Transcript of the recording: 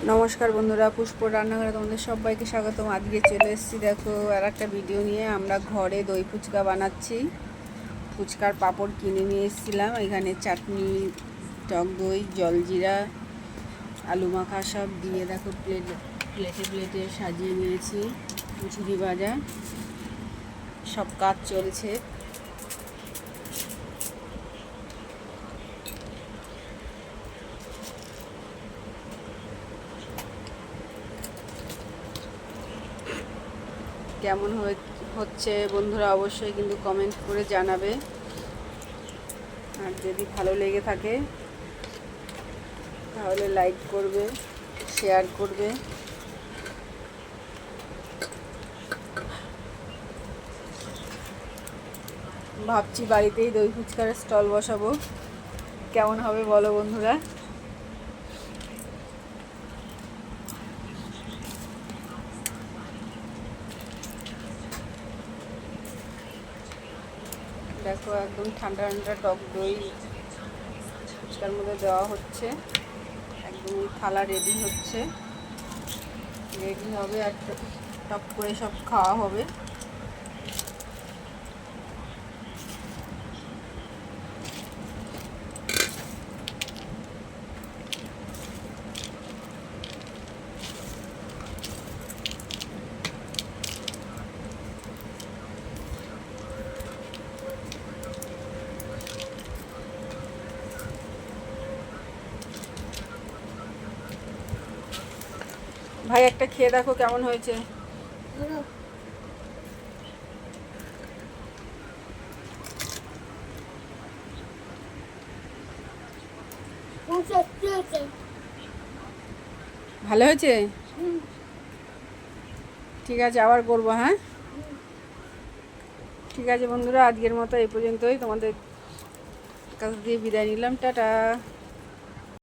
নমস্কার বন্ধুরা, পুষ্প রান্নাঘরে তোমাদের সবাইকে স্বাগতম। আজকে চলে এসেছি দেখো আর একটা ভিডিও নিয়ে। আমরা ঘরে দই ফুচকা বানাচ্ছি। ফুচকার পাঁপড় কিনে নিয়ে এসেছিলাম। এখানে চাটনি, টক দই, জলজিরা, আলু মাখা সব দিয়ে দেখো প্লেটে প্লেটে সাজিয়ে নিয়েছি। ঝুড়ি ভাজা সব কাজ চলছে। কেমন হচ্ছে বন্ধুরা অবশ্যই কিন্তু কমেন্ট করে জানাবে। আর যদি ভালো লেগে থাকে তাহলে লাইক করবে, শেয়ার করবে। ভাবছি বাড়িতেই দই ফুচকার স্টল বসাবো। কেমন হবে বলো বন্ধুরা। দেখো একদম ঠান্ডা ঠান্ডা টক দই ফুচকার মধ্যে দেওয়া হচ্ছে। একদম থালা রেডি হচ্ছে, রেডি হবে আর টক করে সব খাওয়া হবে। ভাই একটা খেয়ে দেখো কেমন হয়েছে। ভালো হয়েছে? ঠিক আছে, আবার করবো। হ্যাঁ ঠিক আছে বন্ধুরা, আজকের মতো এই পর্যন্তই। তোমাদের কাছ দিয়ে বিদায় নিলাম। টাটা।